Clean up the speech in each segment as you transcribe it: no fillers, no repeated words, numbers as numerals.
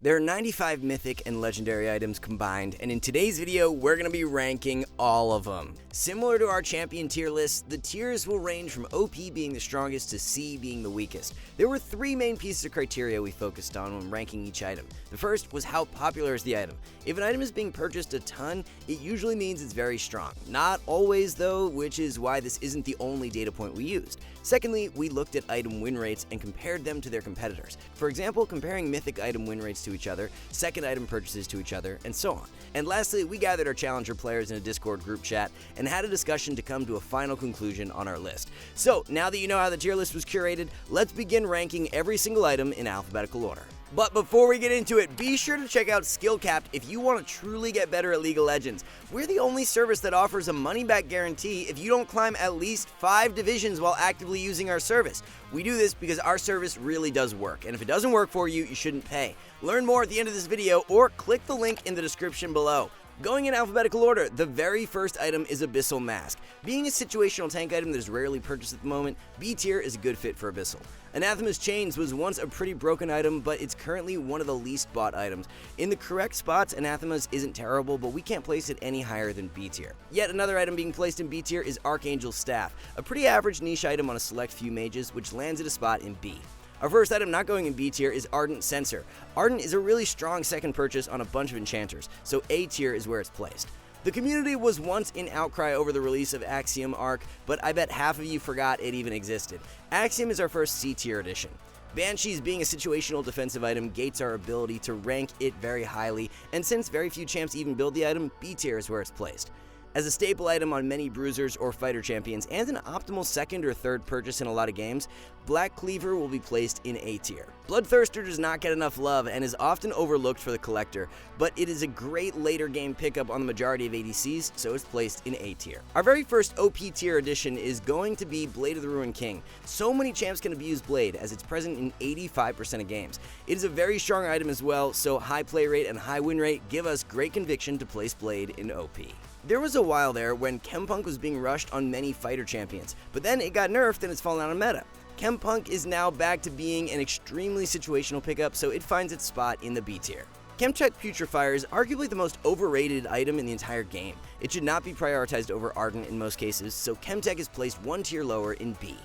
There are 95 mythic and legendary items combined, and in today's video, we're going to be ranking all of them. Similar to our champion tier list, the tiers will range from OP being the strongest to C being the weakest. There were three main pieces of criteria we focused on when ranking each item. The first was how popular is the item. If an item is being purchased a ton, it usually means it's very strong. Not always though, which is why this isn't the only data point we used. Secondly, we looked at item win rates and compared them to their competitors. For example, comparing mythic item win rates to each other, second item purchases to each other, and so on. And lastly, we gathered our challenger players in a Discord group chat and had a discussion to come to a final conclusion on our list. So, now that you know how the tier list was curated, let's begin ranking every single item in alphabetical order. But before we get into it, be sure to check out Skill Capped if you want to truly get better at League of Legends. We're the only service that offers a money-back guarantee if you don't climb at least 5 divisions while actively using our service. We do this because our service really does work, and if it doesn't work for you, you shouldn't pay. Learn more at the end of this video or click the link in the description below. Going in alphabetical order, the very first item is Abyssal Mask. Being a situational tank item that is rarely purchased at the moment, B tier is a good fit for Abyssal. Anathema's Chains was once a pretty broken item, but it's currently one of the least bought items. In the correct spots, Anathema's isn't terrible, but we can't place it any higher than B tier. Yet another item being placed in B tier is Archangels Staff, a pretty average niche item on a select few mages, which lands at a spot in B. Our first item not going in B tier is Ardent Censer. Ardent is a really strong second purchase on a bunch of enchanters, so A tier is where it's placed. The community was once in outcry over the release of Axiom Arc, but I bet half of you forgot it even existed. Axiom is our first C tier edition. Banshees being a situational defensive item gates our ability to rank it very highly, and since very few champs even build the item, B tier is where it's placed. As a staple item on many bruisers or fighter champions and an optimal second or third purchase in a lot of games, Black Cleaver will be placed in A tier. Bloodthirster does not get enough love and is often overlooked for the collector, but it is a great later game pickup on the majority of ADCs, so it's placed in A tier. Our very first OP tier edition is going to be Blade of the Ruined King. So many champs can abuse Blade as it's present in 85% of games. It is a very strong item as well, so high play rate and high win rate give us great conviction to place Blade in OP. There was a while there when Chempunk was being rushed on many fighter champions, but then it got nerfed and it's fallen out of meta. Chempunk is now back to being an extremely situational pickup, so it finds its spot in the B tier. Chemtech Putrifier is arguably the most overrated item in the entire game. It should not be prioritized over Ardent in most cases, so Chemtech is placed one tier lower in B.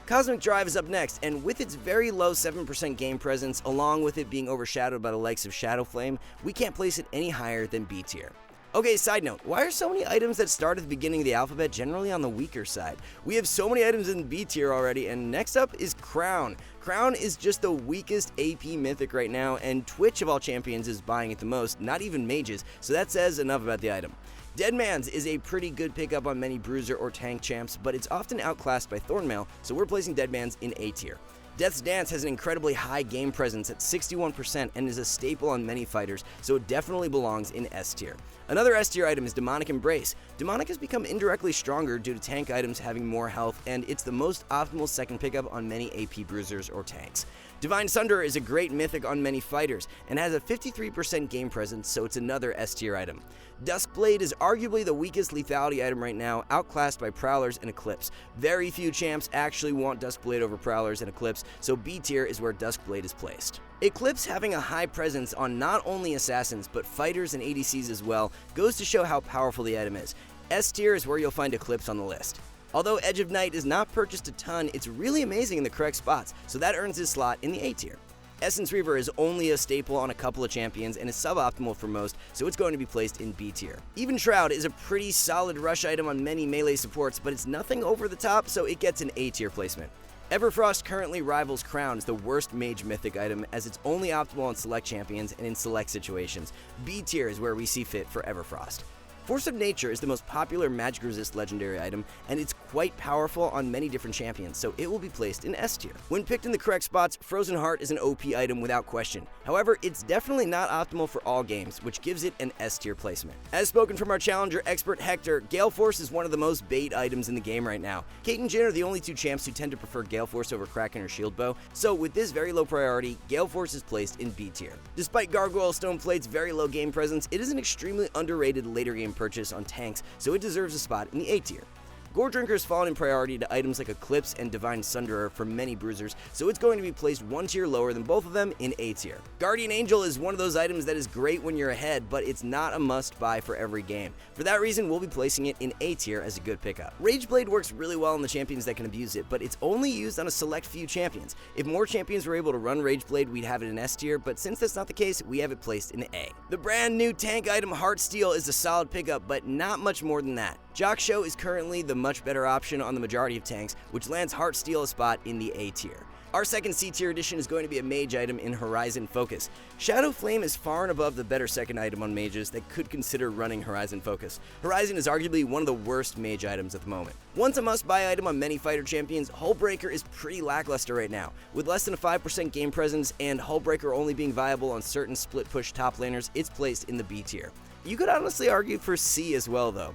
Cosmic Drive is up next, and with its very low 7% game presence, along with it being overshadowed by the likes of Shadowflame, we can't place it any higher than B tier. Okay, side note, why are so many items that start at the beginning of the alphabet generally on the weaker side? We have so many items in B tier already, and next up is Crown. Crown is just the weakest AP mythic right now, and Twitch of all champions is buying it the most, not even mages, so that says enough about the item. Deadmans is a pretty good pickup on many bruiser or tank champs, but it's often outclassed by Thornmail, so we're placing Deadmans in A tier. Death's Dance has an incredibly high game presence at 61% and is a staple on many fighters, so it definitely belongs in S tier. Another S tier item is Demonic Embrace. Demonic has become indirectly stronger due to tank items having more health, and it's the most optimal second pickup on many AP bruisers or tanks. Divine Sunderer is a great mythic on many fighters and has a 53% game presence, so it's another S tier item. Duskblade is arguably the weakest lethality item right now, outclassed by Prowlers and Eclipse. Very few champs actually want Duskblade over Prowlers and Eclipse, so B tier is where Duskblade is placed. Eclipse having a high presence on not only assassins, but fighters and ADCs as well, goes to show how powerful the item is. S tier is where you'll find Eclipse on the list. Although Edge of Night is not purchased a ton, it's really amazing in the correct spots, so that earns his slot in the A tier. Essence Reaver is only a staple on a couple of champions and is suboptimal for most, so it's going to be placed in B tier. Evenshroud is a pretty solid rush item on many melee supports, but it's nothing over the top, so it gets an A tier placement. Everfrost currently rivals Crown as the worst mage mythic item, as it's only optimal on select champions and in select situations. B tier is where we see fit for Everfrost. Force of Nature is the most popular magic resist legendary item, and it's quite powerful on many different champions, so it will be placed in S tier. When picked in the correct spots, Frozen Heart is an OP item without question. However, it's definitely not optimal for all games, which gives it an S tier placement. As spoken from our challenger expert Hector, Galeforce is one of the most bait items in the game right now. Kate and Jin are the only two champs who tend to prefer Galeforce over Kraken or Shieldbow, so with this very low priority, Galeforce is placed in B tier. Despite Gargoyle Stoneplate's very low game presence, it is an extremely underrated later game purchase on tanks, so it deserves a spot in the A tier. Goredrinker has fallen in priority to items like Eclipse and Divine Sunderer for many bruisers, so it's going to be placed one tier lower than both of them in A tier. Guardian Angel is one of those items that is great when you're ahead, but it's not a must-buy for every game. For that reason, we'll be placing it in A tier as a good pickup. Rageblade works really well on the champions that can abuse it, but it's only used on a select few champions. If more champions were able to run Rageblade, we'd have it in S tier, but since that's not the case, we have it placed in A. The brand new tank item Heartsteel is a solid pickup, but not much more than that. Jak'Sho is currently the much better option on the majority of tanks, which lands Heartsteel a spot in the A tier. Our second C tier addition is going to be a mage item in Horizon Focus. Shadow Flame is far and above the better second item on mages that could consider running Horizon Focus. Horizon is arguably one of the worst mage items at the moment. Once a must-buy item on many fighter champions, Hullbreaker is pretty lackluster right now. With less than a 5% game presence and Hullbreaker only being viable on certain split-push top laners, it's placed in the B tier. You could honestly argue for C as well though.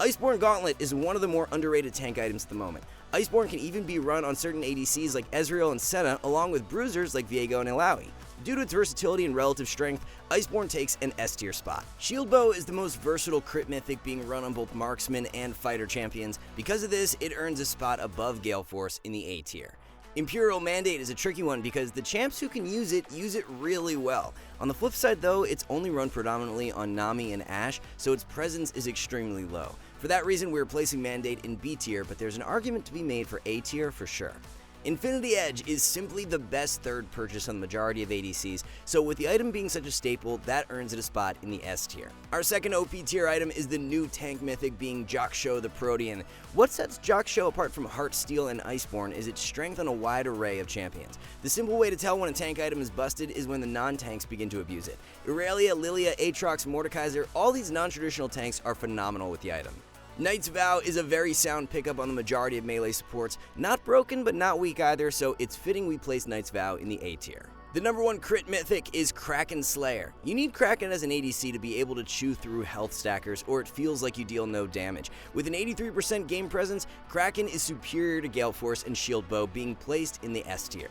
Iceborn Gauntlet is one of the more underrated tank items at the moment. Iceborn can even be run on certain ADCs like Ezreal and Senna, along with bruisers like Viego and Illaoi. Due to its versatility and relative strength, Iceborn takes an S tier spot. Shieldbow is the most versatile crit mythic being run on both marksman and fighter champions. Because of this, it earns a spot above Galeforce in the A tier. Imperial Mandate is a tricky one because the champs who can use it really well. On the flip side though, it's only run predominantly on Nami and Ashe, so its presence is extremely low. For that reason, we're placing Mandate in B tier, but there's an argument to be made for A tier for sure. Infinity Edge is simply the best third purchase on the majority of ADCs, so with the item being such a staple, that earns it a spot in the S tier. Our second OP tier item is the new tank mythic being Jak'Sho The Protean. What sets Jak'Sho apart from Heartsteel and Iceborn is its strength on a wide array of champions. The simple way to tell when a tank item is busted is when the non-tanks begin to abuse it. Irelia, Lilia, Aatrox, Mordekaiser, all these non-traditional tanks are phenomenal with the item. Knight's Vow is a very sound pickup on the majority of melee supports, not broken but not weak either, so it's fitting we place Knight's Vow in the A tier. The number one crit mythic is Kraken Slayer. You need Kraken as an ADC to be able to chew through health stackers, or it feels like you deal no damage. With an 83% game presence, Kraken is superior to Galeforce and Shieldbow, being placed in the S tier.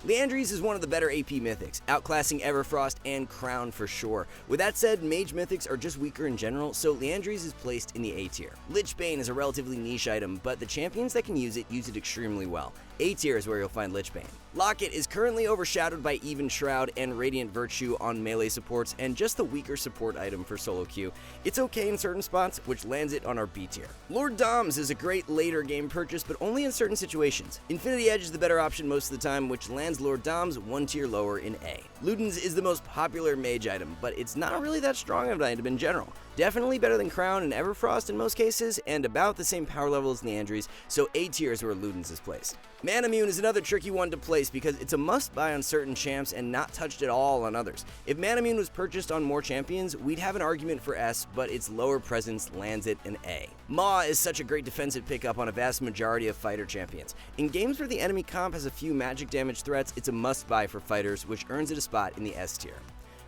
Liandrys is one of the better AP mythics, outclassing Everfrost and Crown for sure. With that said, mage mythics are just weaker in general, so Liandrys is placed in the A tier. Lich Bane is a relatively niche item, but the champions that can use it extremely well. A tier is where you'll find Lich Bane. Locket is currently overshadowed by Evenshroud and Radiant Virtue on melee supports, and just the weaker support item for solo queue. It's okay in certain spots, which lands it on our B tier. Lord Doms is a great later game purchase, but only in certain situations. Infinity Edge is the better option most of the time, which lands Lord Doms one tier lower in A. Ludens is the most popular mage item, but it's not really that strong of an item in general. Definitely better than Crown and Everfrost in most cases, and about the same power level as Liandrys, so A tier is where Ludens is placed. Manamune is another tricky one to place because it's a must-buy on certain champs and not touched at all on others. If Manamune was purchased on more champions, we'd have an argument for S, but its lower presence lands it in A. Maw is such a great defensive pickup on a vast majority of fighter champions. In games where the enemy comp has a few magic damage threats, it's a must-buy for fighters, which earns it a spot in the S tier.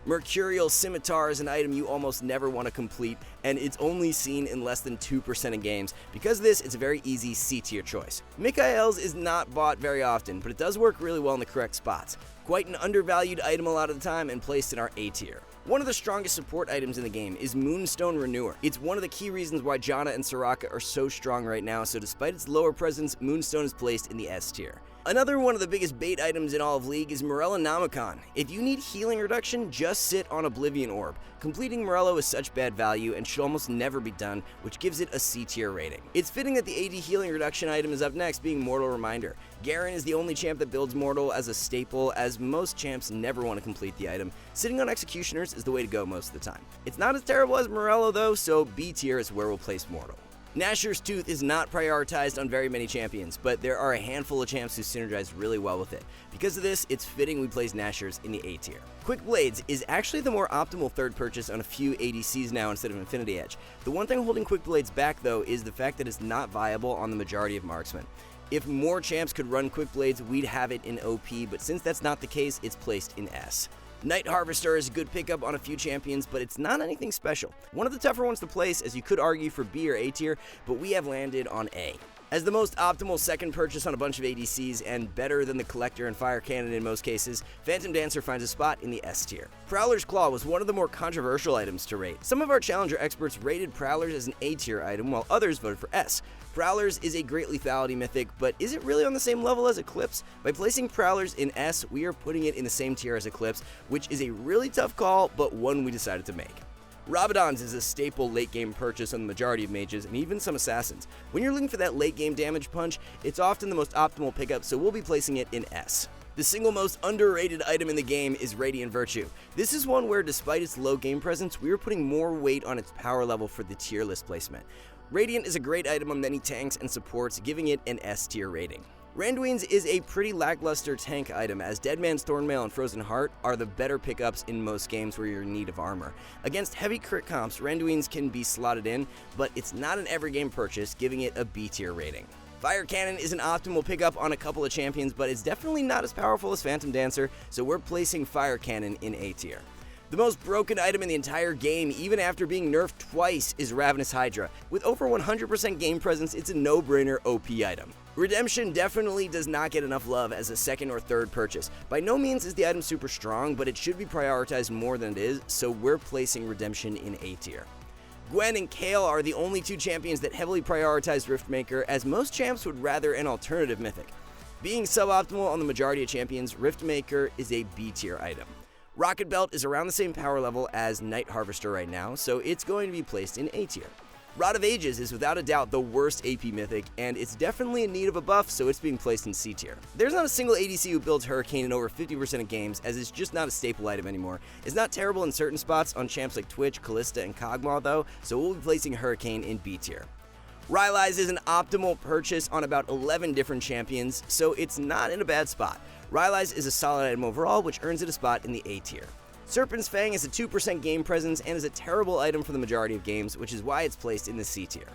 Mercurial Scimitar is an item you almost never want to complete, and it's only seen in less than 2% of games. Because of this, it's a very easy C tier choice. Mikael's is not bought very often, but it does work really well in the correct spots. Quite an undervalued item a lot of the time and placed in our A tier. One of the strongest support items in the game is Moonstone Renewer. It's one of the key reasons why Janna and Soraka are so strong right now, so despite its lower presence, Moonstone is placed in the S tier. Another one of the biggest bait items in all of League is Morello Namicon. If you need healing reduction, just sit on Oblivion Orb. Completing Morello is such bad value and should almost never be done, which gives it a C tier rating. It's fitting that the AD healing reduction item is up next, being Mortal Reminder. Garen is the only champ that builds Mortal as a staple, as most champs never want to complete the item. Sitting on Executioners is the way to go most of the time. It's not as terrible as Morello though, so B tier is where we'll place Mortal. Nashor's Tooth is not prioritized on very many champions, but there are a handful of champs who synergize really well with it. Because of this, it's fitting we place Nashor's in the A tier. Quick Blades is actually the more optimal third purchase on a few ADCs now instead of Infinity Edge. The one thing holding Quick Blades back though is the fact that it's not viable on the majority of marksmen. If more champs could run Quick Blades, we'd have it in OP, but since that's not the case, it's placed in S. Night Harvester is a good pickup on a few champions, but it's not anything special. One of the tougher ones to place, as you could argue for B or A tier, but we have landed on A. As the most optimal second purchase on a bunch of ADCs and better than the Collector and Fire Cannon in most cases, Phantom Dancer finds a spot in the S tier. Prowler's Claw was one of the more controversial items to rate. Some of our Challenger experts rated Prowlers as an A tier item while others voted for S. Prowlers is a great lethality mythic, but is it really on the same level as Eclipse? By placing Prowlers in S, we are putting it in the same tier as Eclipse, which is a really tough call, but one we decided to make. Rabadon's is a staple late-game purchase on the majority of mages and even some assassins. When you're looking for that late-game damage punch, it's often the most optimal pickup, so we'll be placing it in S. The single most underrated item in the game is Radiant Virtue. This is one where, despite its low game presence, we are putting more weight on its power level for the tier list placement. Radiant is a great item on many tanks and supports, giving it an S tier rating. Randuin's is a pretty lackluster tank item, as Deadman's Thornmail and Frozen Heart are the better pickups in most games where you're in need of armor. Against heavy crit comps, Randuin's can be slotted in, but it's not an every game purchase, giving it a B tier rating. Fire Cannon is an optimal pickup on a couple of champions, but it's definitely not as powerful as Phantom Dancer, so we're placing Fire Cannon in A tier. The most broken item in the entire game, even after being nerfed twice, is Ravenous Hydra. With over 100% game presence, it's a no-brainer OP item. Redemption definitely does not get enough love as a second or third purchase. By no means is the item super strong, but it should be prioritized more than it is, so we're placing Redemption in A tier. Gwen and Kayle are the only two champions that heavily prioritize Riftmaker, as most champs would rather an alternative mythic. Being suboptimal on the majority of champions, Riftmaker is a B tier item. Rocket Belt is around the same power level as Night Harvester right now, so it's going to be placed in A tier. Rod of Ages is without a doubt the worst AP mythic, and it's definitely in need of a buff, so it's being placed in C tier. There's not a single ADC who builds Hurricane in over 50% of games, as it's just not a staple item anymore. It's not terrible in certain spots on champs like Twitch, Kalista, and Kog'Maw though, so we'll be placing Hurricane in B tier. Rylai's is an optimal purchase on about 11 different champions, so it's not in a bad spot. Rylai's is a solid item overall, which earns it a spot in the A tier. Serpent's Fang is a 2% game presence and is a terrible item for the majority of games, which is why it's placed in the C tier.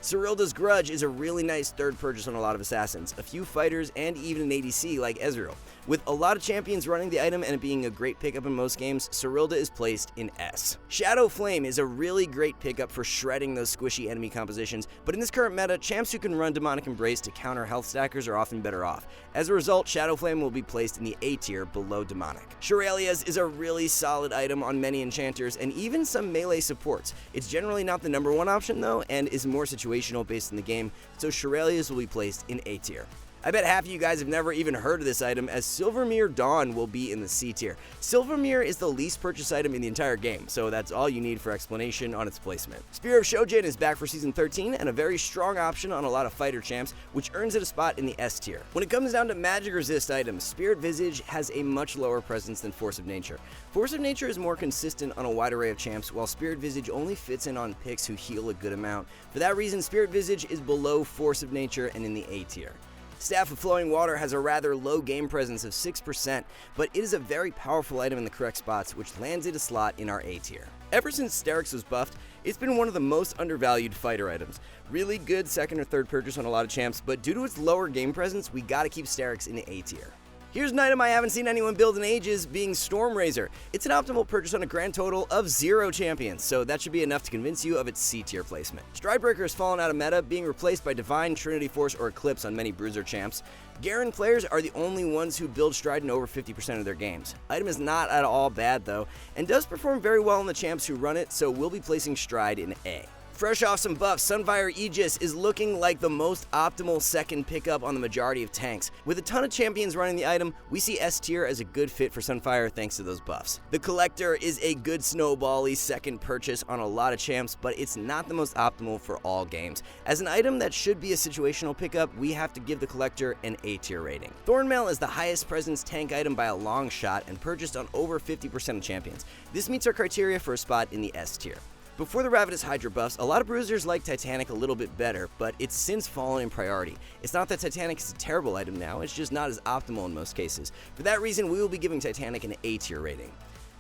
Cyrilda's Grudge is a really nice third purchase on a lot of assassins, a few fighters, and even an ADC like Ezreal. With a lot of champions running the item and it being a great pickup in most games, Cyrilda is placed in S. Shadow Flame is a really great pickup for shredding those squishy enemy compositions, but in this current meta, champs who can run Demonic Embrace to counter health stackers are often better off. As a result, Shadow Flame will be placed in the A tier below Demonic. Shurelya's is a really solid item on many enchanters and even some melee supports. It's generally not the number one option though, and is more situational based in the game, so Shurelya's will be placed in A tier. I bet half of you guys have never even heard of this item, as Silvermere Dawn will be in the C tier. Silvermere is the least purchased item in the entire game, so that's all you need for explanation on its placement. Spear of Shojin is back for Season 13, and a very strong option on a lot of fighter champs, which earns it a spot in the S tier. When it comes down to magic resist items, Spirit Visage has a much lower presence than Force of Nature. Force of Nature is more consistent on a wide array of champs, while Spirit Visage only fits in on picks who heal a good amount. For that reason, Spirit Visage is below Force of Nature and in the A tier. Staff of Flowing Water has a rather low game presence of 6%, but it is a very powerful item in the correct spots, which lands it a slot in our A tier. Ever since Sterix was buffed, it's been one of the most undervalued fighter items. Really good second or third purchase on a lot of champs, but due to its lower game presence, we gotta keep Sterix in the A tier. Here's an item I haven't seen anyone build in ages, being Stormrazor. It's an optimal purchase on a grand total of 0 champions, so that should be enough to convince you of its C tier placement. Stridebreaker has fallen out of meta, being replaced by Divine, Trinity Force, or Eclipse on many Bruiser champs. Garen players are the only ones who build Stride in over 50% of their games. Item is not at all bad though, and does perform very well on the champs who run it, so we'll be placing Stride in A. Fresh off some buffs, Sunfire Aegis is looking like the most optimal second pickup on the majority of tanks. With a ton of champions running the item, we see S tier as a good fit for Sunfire thanks to those buffs. The Collector is a good snowball-y second purchase on a lot of champs, but it's not the most optimal for all games. As an item that should be a situational pickup, we have to give the Collector an A tier rating. Thornmail is the highest presence tank item by a long shot and purchased on over 50% of champions. This meets our criteria for a spot in the S tier. Before the Ravenous Hydra buffs, a lot of bruisers like Titanic a little bit better, but it's since fallen in priority. It's not that Titanic is a terrible item now, it's just not as optimal in most cases. For that reason, we will be giving Titanic an A tier rating.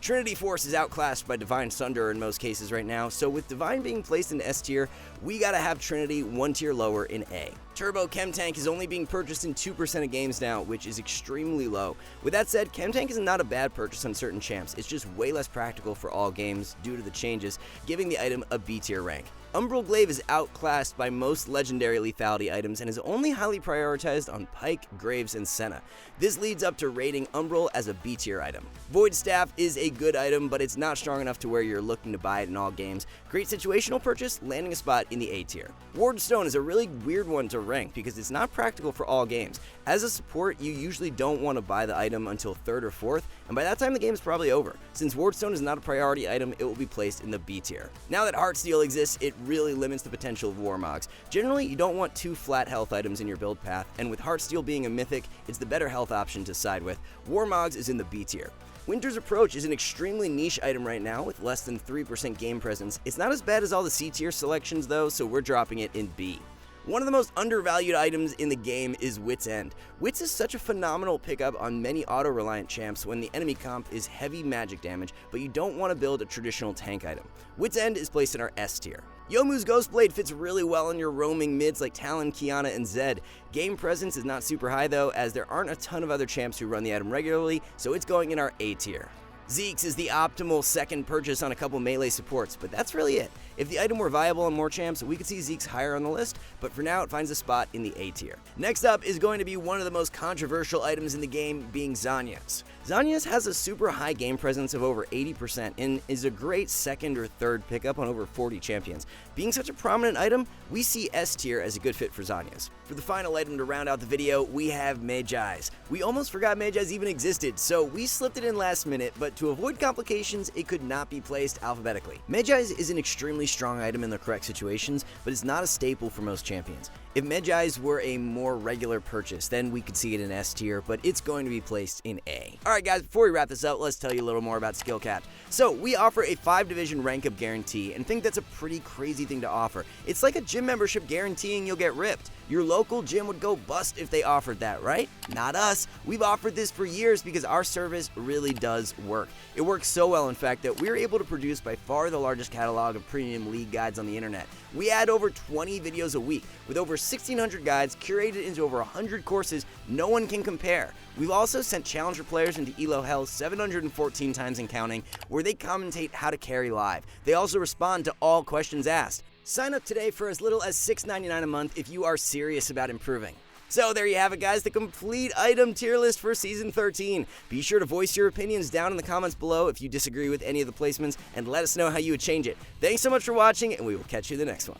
Trinity Force is outclassed by Divine Sunderer in most cases right now, so with Divine being placed in S tier, we gotta have Trinity one tier lower in A. Turbo Chemtank is only being purchased in 2% of games now, which is extremely low. With that said, Chemtank is not a bad purchase on certain champs, it's just way less practical for all games due to the changes, giving the item a B tier rank. Umbral Glaive is outclassed by most legendary lethality items and is only highly prioritized on Pike, Graves, and Senna. This leads up to rating Umbral as a B tier item. Void Staff is a good item, but it's not strong enough to where you're looking to buy it in all games. Great situational purchase, landing a spot in the A tier. Ward Stone is a really weird one to rank because it's not practical for all games. As a support, you usually don't want to buy the item until 3rd or 4th, and by that time the game is probably over. Since Ward Stone is not a priority item, it will be placed in the B tier. Now that Heartsteel exists, it really limits the potential of Warmogs. Generally, you don't want 2 flat health items in your build path, and with Heartsteel being a mythic, it's the better health option to side with. Warmogs is in the B tier. Winter's Approach is an extremely niche item right now with less than 3% game presence. It's not as bad as all the C tier selections though, so we're dropping it in B. One of the most undervalued items in the game is Wit's End. Wits is such a phenomenal pickup on many auto-reliant champs when the enemy comp is heavy magic damage, but you don't want to build a traditional tank item. Wit's End is placed in our S tier. Youmuu's Ghostblade fits really well in your roaming mids like Talon, Kiana, and Zed. Game presence is not super high though, as there aren't a ton of other champs who run the item regularly, so it's going in our A tier. Zeke's is the optimal second purchase on a couple melee supports, but that's really it. If the item were viable on more champs, we could see Zeke's higher on the list, but for now it finds a spot in the A tier. Next up is going to be one of the most controversial items in the game, being Zhonya's. Zhonya's has a super high game presence of over 80% and is a great 2nd or 3rd pickup on over 40 champions. Being such a prominent item, we see S tier as a good fit for Zhonya's. For the final item to round out the video, we have Magi's. We almost forgot Magi's even existed, so we slipped it in last minute, but to avoid complications, it could not be placed alphabetically. Magi's is an extremely strong item in the correct situations, but it's not a staple for most champions. If Magi's were a more regular purchase, then we could see it in S tier, but it's going to be placed in A. Alright guys, before we wrap this up, let's tell you a little more about skill caps. So, we offer a 5-division rank up guarantee, and think that's a pretty crazy thing to offer. It's like a gym membership guaranteeing you'll get ripped. Your local gym would go bust if they offered that, right? Not us. We've offered this for years because our service really does work. It works so well, in fact, that we're able to produce by far the largest catalog of premium league guides on the internet. We add over 20 videos a week, with over 1,600 guides curated into over 100 courses no one can compare. We've also sent Challenger players into ELO Hell 714 times and counting, where they commentate how to carry live. They also respond to all questions asked. Sign up today for as little as $6.99 a month if you are serious about improving. So there you have it guys, the complete item tier list for Season 13. Be sure to voice your opinions down in the comments below if you disagree with any of the placements, and let us know how you would change it. Thanks so much for watching, and we will catch you in the next one.